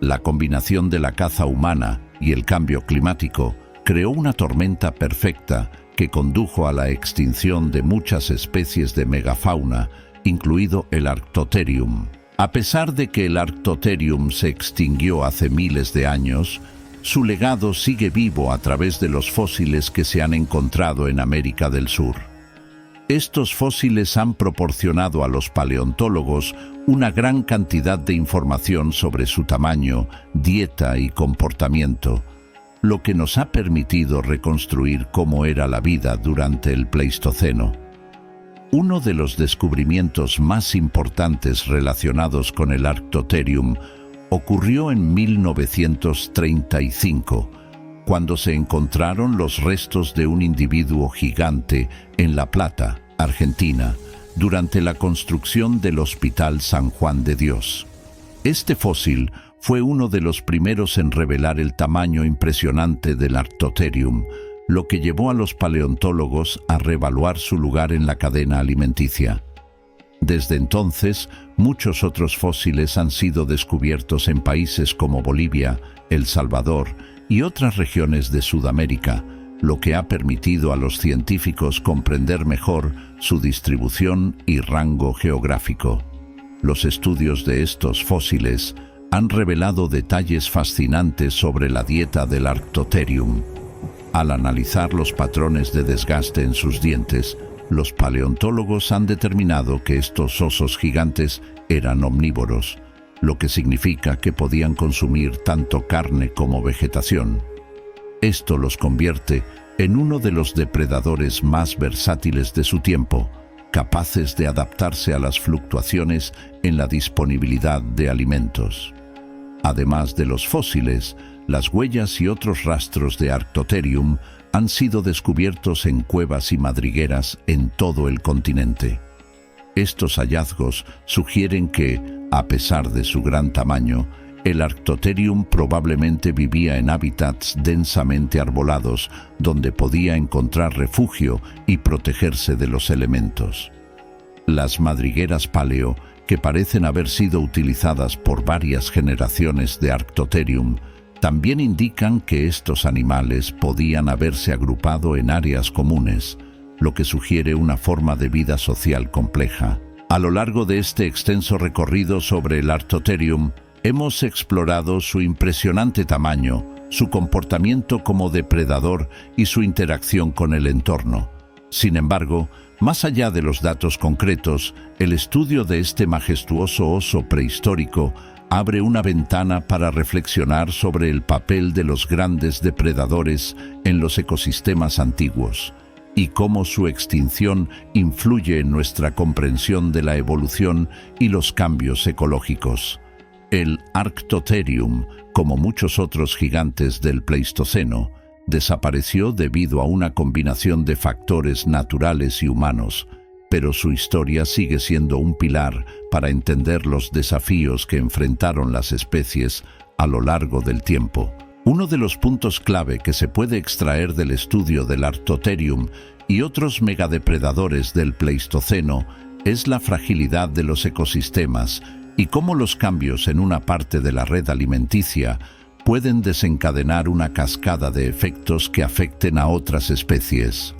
La combinación de la caza humana y el cambio climático creó una tormenta perfecta que condujo a la extinción de muchas especies de megafauna, incluido el Arctotherium. A pesar de que el Arctotherium se extinguió hace miles de años, su legado sigue vivo a través de los fósiles que se han encontrado en América del Sur. Estos fósiles han proporcionado a los paleontólogos una gran cantidad de información sobre su tamaño, dieta y comportamiento, lo que nos ha permitido reconstruir cómo era la vida durante el Pleistoceno. Uno de los descubrimientos más importantes relacionados con el Arctotherium ocurrió en 1935, cuando se encontraron los restos de un individuo gigante en La Plata, Argentina, durante la construcción del Hospital San Juan de Dios. Este fósil fue uno de los primeros en revelar el tamaño impresionante del Arctotherium, lo que llevó a los paleontólogos a reevaluar su lugar en la cadena alimenticia. Desde entonces, muchos otros fósiles han sido descubiertos en países como Bolivia, El Salvador y otras regiones de Sudamérica, lo que ha permitido a los científicos comprender mejor su distribución y rango geográfico. Los estudios de estos fósiles han revelado detalles fascinantes sobre la dieta del Arctotherium. Al analizar los patrones de desgaste en sus dientes, los paleontólogos han determinado que estos osos gigantes eran omnívoros, lo que significa que podían consumir tanto carne como vegetación. Esto los convierte en uno de los depredadores más versátiles de su tiempo, capaces de adaptarse a las fluctuaciones en la disponibilidad de alimentos. Además de los fósiles, las huellas y otros rastros de Arctotherium han sido descubiertos en cuevas y madrigueras en todo el continente. Estos hallazgos sugieren que, a pesar de su gran tamaño, el Arctotherium probablemente vivía en hábitats densamente arbolados, donde podía encontrar refugio y protegerse de los elementos. Las madrigueras paleo, que parecen haber sido utilizadas por varias generaciones de Arctotherium, también indican que estos animales podían haberse agrupado en áreas comunes, lo que sugiere una forma de vida social compleja. A lo largo de este extenso recorrido sobre el Arctotherium, hemos explorado su impresionante tamaño, su comportamiento como depredador y su interacción con el entorno. Sin embargo, más allá de los datos concretos, el estudio de este majestuoso oso prehistórico abre una ventana para reflexionar sobre el papel de los grandes depredadores en los ecosistemas antiguos y cómo su extinción influye en nuestra comprensión de la evolución y los cambios ecológicos. El Arctotherium, como muchos otros gigantes del Pleistoceno, desapareció debido a una combinación de factores naturales y humanos, pero su historia sigue siendo un pilar para entender los desafíos que enfrentaron las especies a lo largo del tiempo. Uno de los puntos clave que se puede extraer del estudio del Arctotherium y otros megadepredadores del Pleistoceno es la fragilidad de los ecosistemas y cómo los cambios en una parte de la red alimenticia pueden desencadenar una cascada de efectos que afecten a otras especies.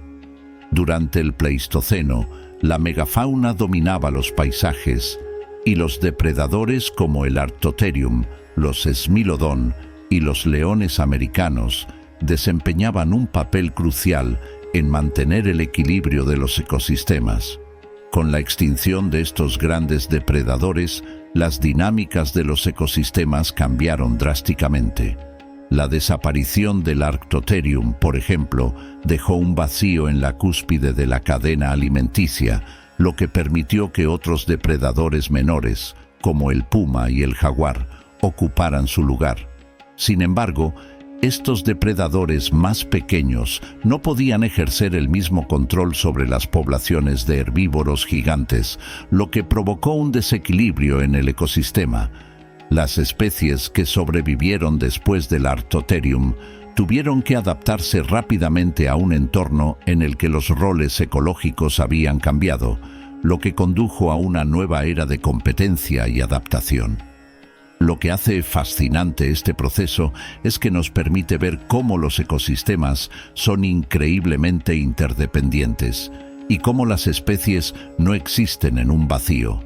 Durante el Pleistoceno, la megafauna dominaba los paisajes y los depredadores como el Arctotherium, los Smilodon y los leones americanos desempeñaban un papel crucial en mantener el equilibrio de los ecosistemas. Con la extinción de estos grandes depredadores, las dinámicas de los ecosistemas cambiaron drásticamente. La desaparición del Arctotherium, por ejemplo, dejó un vacío en la cúspide de la cadena alimenticia, lo que permitió que otros depredadores menores, como el puma y el jaguar, ocuparan su lugar. Sin embargo, estos depredadores más pequeños no podían ejercer el mismo control sobre las poblaciones de herbívoros gigantes, lo que provocó un desequilibrio en el ecosistema. Las especies que sobrevivieron después del Arctotherium tuvieron que adaptarse rápidamente a un entorno en el que los roles ecológicos habían cambiado, lo que condujo a una nueva era de competencia y adaptación. Lo que hace fascinante este proceso es que nos permite ver cómo los ecosistemas son increíblemente interdependientes y cómo las especies no existen en un vacío.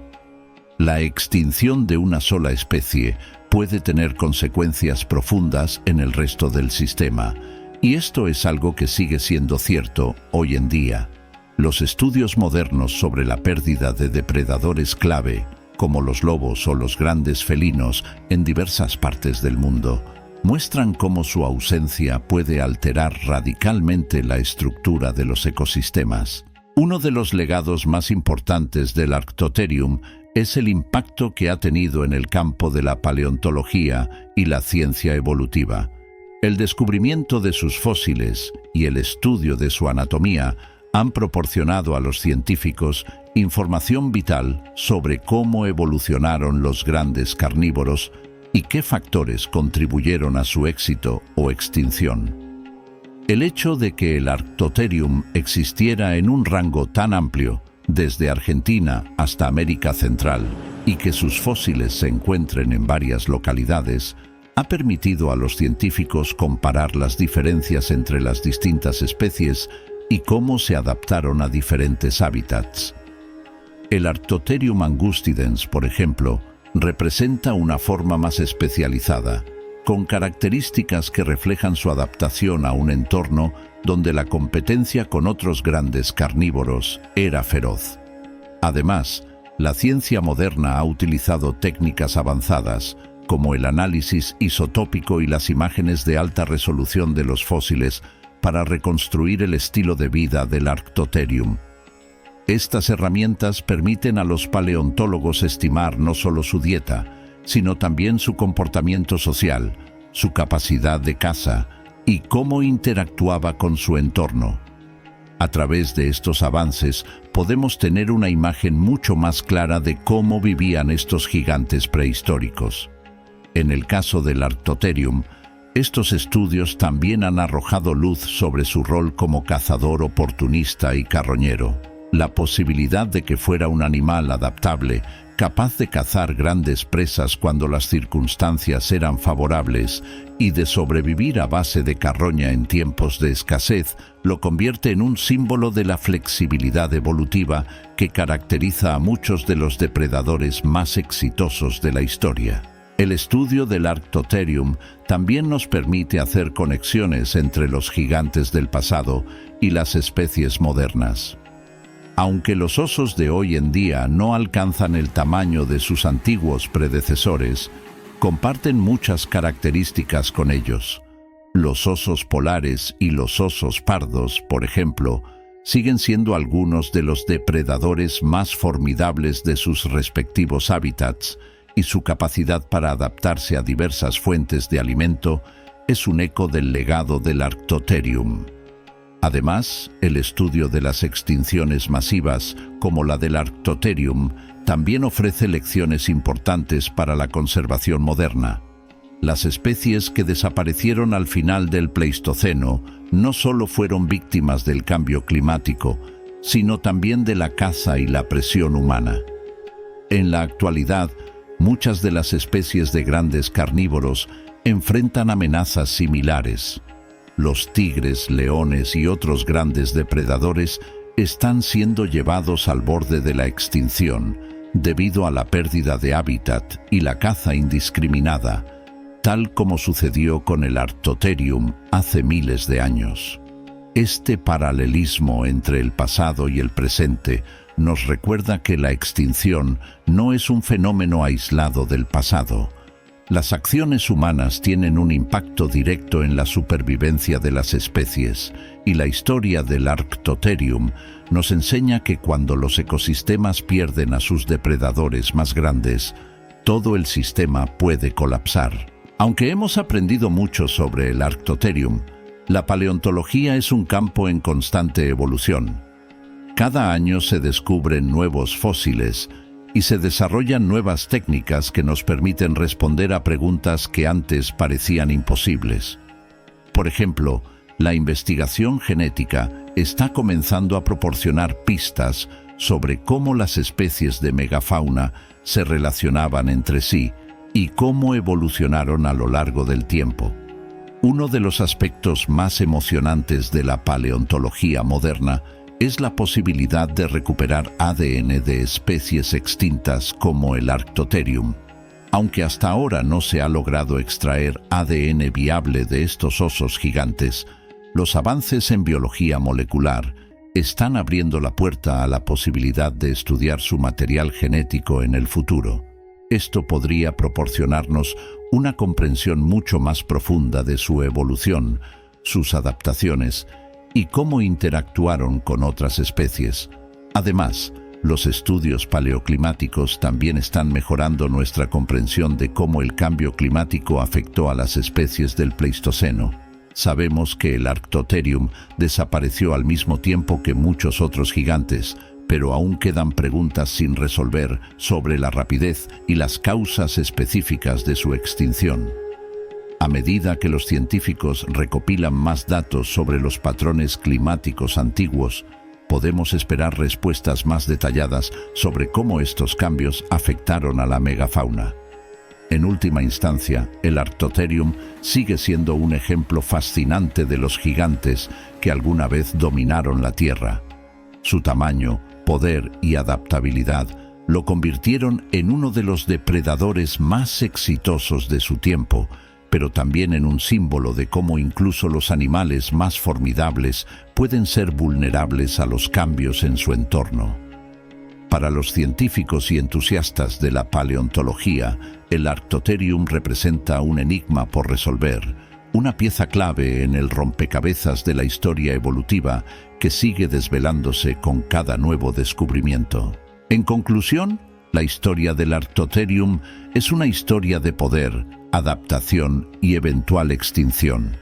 La extinción de una sola especie puede tener consecuencias profundas en el resto del sistema, y esto es algo que sigue siendo cierto hoy en día. Los estudios modernos sobre la pérdida de depredadores clave, como los lobos o los grandes felinos en diversas partes del mundo, muestran cómo su ausencia puede alterar radicalmente la estructura de los ecosistemas. Uno de los legados más importantes del Arctotherium es el impacto que ha tenido en el campo de la paleontología y la ciencia evolutiva. El descubrimiento de sus fósiles y el estudio de su anatomía han proporcionado a los científicos información vital sobre cómo evolucionaron los grandes carnívoros y qué factores contribuyeron a su éxito o extinción. El hecho de que el Arctotherium existiera en un rango tan amplio, desde Argentina hasta América Central, y que sus fósiles se encuentren en varias localidades, ha permitido a los científicos comparar las diferencias entre las distintas especies y cómo se adaptaron a diferentes hábitats. El Arctotherium angustidens, por ejemplo, representa una forma más especializada, con características que reflejan su adaptación a un entorno donde la competencia con otros grandes carnívoros era feroz. Además, la ciencia moderna ha utilizado técnicas avanzadas, como el análisis isotópico y las imágenes de alta resolución de los fósiles, para reconstruir el estilo de vida del Arctotherium. Estas herramientas permiten a los paleontólogos estimar no solo su dieta, sino también su comportamiento social, su capacidad de caza y cómo interactuaba con su entorno. A través de estos avances podemos tener una imagen mucho más clara de cómo vivían estos gigantes prehistóricos. En el caso del Arctotherium, estos estudios también han arrojado luz sobre su rol como cazador oportunista y carroñero. La posibilidad de que fuera un animal adaptable, capaz de cazar grandes presas cuando las circunstancias eran favorables y de sobrevivir a base de carroña en tiempos de escasez, lo convierte en un símbolo de la flexibilidad evolutiva que caracteriza a muchos de los depredadores más exitosos de la historia. El estudio del Arctotherium también nos permite hacer conexiones entre los gigantes del pasado y las especies modernas. Aunque los osos de hoy en día no alcanzan el tamaño de sus antiguos predecesores, comparten muchas características con ellos. Los osos polares y los osos pardos, por ejemplo, siguen siendo algunos de los depredadores más formidables de sus respectivos hábitats, y su capacidad para adaptarse a diversas fuentes de alimento es un eco del legado del Arctotherium. Además, el estudio de las extinciones masivas, como la del Arctotherium, también ofrece lecciones importantes para la conservación moderna. Las especies que desaparecieron al final del Pleistoceno no solo fueron víctimas del cambio climático, sino también de la caza y la presión humana. En la actualidad, muchas de las especies de grandes carnívoros enfrentan amenazas similares. Los tigres, leones y otros grandes depredadores están siendo llevados al borde de la extinción debido a la pérdida de hábitat y la caza indiscriminada, tal como sucedió con el Arctotherium hace miles de años. Este paralelismo entre el pasado y el presente nos recuerda que la extinción no es un fenómeno aislado del pasado. Las acciones humanas tienen un impacto directo en la supervivencia de las especies, y la historia del Arctotherium nos enseña que cuando los ecosistemas pierden a sus depredadores más grandes, todo el sistema puede colapsar. Aunque hemos aprendido mucho sobre el Arctotherium, la paleontología es un campo en constante evolución. Cada año se descubren nuevos fósiles y se desarrollan nuevas técnicas que nos permiten responder a preguntas que antes parecían imposibles. Por ejemplo, la investigación genética está comenzando a proporcionar pistas sobre cómo las especies de megafauna se relacionaban entre sí y cómo evolucionaron a lo largo del tiempo. Uno de los aspectos más emocionantes de la paleontología moderna es la posibilidad de recuperar ADN de especies extintas como el Arctotherium. Aunque hasta ahora no se ha logrado extraer ADN viable de estos osos gigantes, los avances en biología molecular están abriendo la puerta a la posibilidad de estudiar su material genético en el futuro. Esto podría proporcionarnos una comprensión mucho más profunda de su evolución, sus adaptaciones y cómo interactuaron con otras especies. Además, los estudios paleoclimáticos también están mejorando nuestra comprensión de cómo el cambio climático afectó a las especies del Pleistoceno. Sabemos que el Arctotherium desapareció al mismo tiempo que muchos otros gigantes, pero aún quedan preguntas sin resolver sobre la rapidez y las causas específicas de su extinción. A medida que los científicos recopilan más datos sobre los patrones climáticos antiguos, podemos esperar respuestas más detalladas sobre cómo estos cambios afectaron a la megafauna. En última instancia, el Arctotherium sigue siendo un ejemplo fascinante de los gigantes que alguna vez dominaron la Tierra. Su tamaño, poder y adaptabilidad lo convirtieron en uno de los depredadores más exitosos de su tiempo, pero también en un símbolo de cómo incluso los animales más formidables pueden ser vulnerables a los cambios en su entorno. Para los científicos y entusiastas de la paleontología, el Arctotherium representa un enigma por resolver, una pieza clave en el rompecabezas de la historia evolutiva que sigue desvelándose con cada nuevo descubrimiento. En conclusión, la historia del Arctotherium es una historia de poder, adaptación y eventual extinción.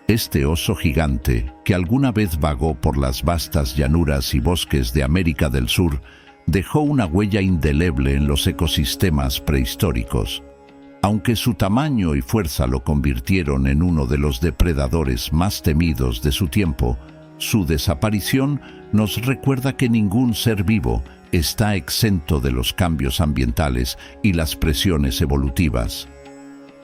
Este oso gigante, que alguna vez vagó por las vastas llanuras y bosques de América del Sur, dejó una huella indeleble en los ecosistemas prehistóricos. Aunque su tamaño y fuerza lo convirtieron en uno de los depredadores más temidos de su tiempo, su desaparición nos recuerda que ningún ser vivo está exento de los cambios ambientales y las presiones evolutivas.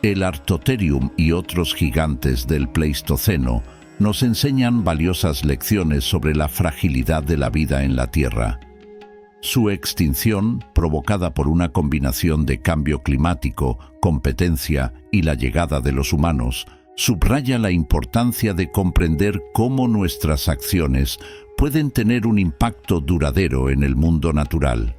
El Arctotherium y otros gigantes del Pleistoceno nos enseñan valiosas lecciones sobre la fragilidad de la vida en la Tierra. Su extinción, provocada por una combinación de cambio climático, competencia y la llegada de los humanos, subraya la importancia de comprender cómo nuestras acciones pueden tener un impacto duradero en el mundo natural.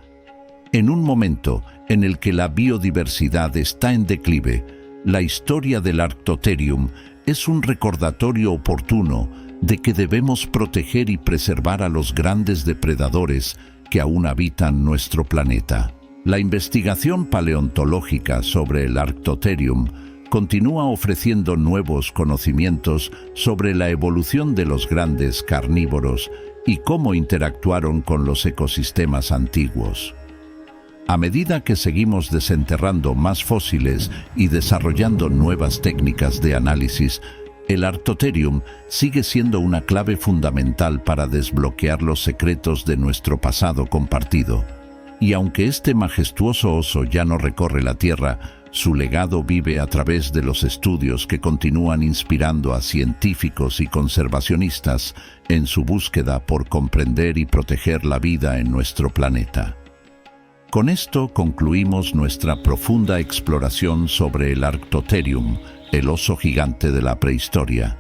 En un momento en el que la biodiversidad está en declive, la historia del Arctotherium es un recordatorio oportuno de que debemos proteger y preservar a los grandes depredadores que aún habitan nuestro planeta. La investigación paleontológica sobre el Arctotherium continúa ofreciendo nuevos conocimientos sobre la evolución de los grandes carnívoros y cómo interactuaron con los ecosistemas antiguos. A medida que seguimos desenterrando más fósiles y desarrollando nuevas técnicas de análisis, el Arctotherium sigue siendo una clave fundamental para desbloquear los secretos de nuestro pasado compartido. Y aunque este majestuoso oso ya no recorre la Tierra, su legado vive a través de los estudios que continúan inspirando a científicos y conservacionistas en su búsqueda por comprender y proteger la vida en nuestro planeta. Con esto concluimos nuestra profunda exploración sobre el Arctotherium, el oso gigante de la prehistoria.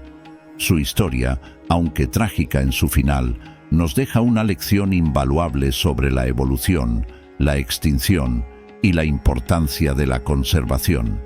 Su historia, aunque trágica en su final, nos deja una lección invaluable sobre la evolución, la extinción y la importancia de la conservación.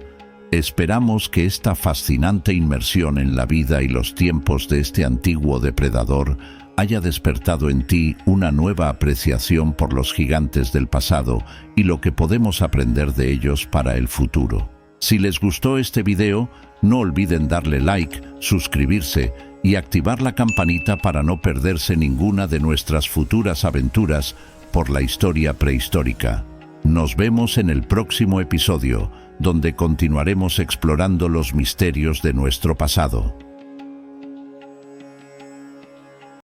Esperamos que esta fascinante inmersión en la vida y los tiempos de este antiguo depredador haya despertado en ti una nueva apreciación por los gigantes del pasado y lo que podemos aprender de ellos para el futuro. Si les gustó este video, no olviden darle like, suscribirse y activar la campanita para no perderse ninguna de nuestras futuras aventuras por la historia prehistórica. Nos vemos en el próximo episodio, donde continuaremos explorando los misterios de nuestro pasado.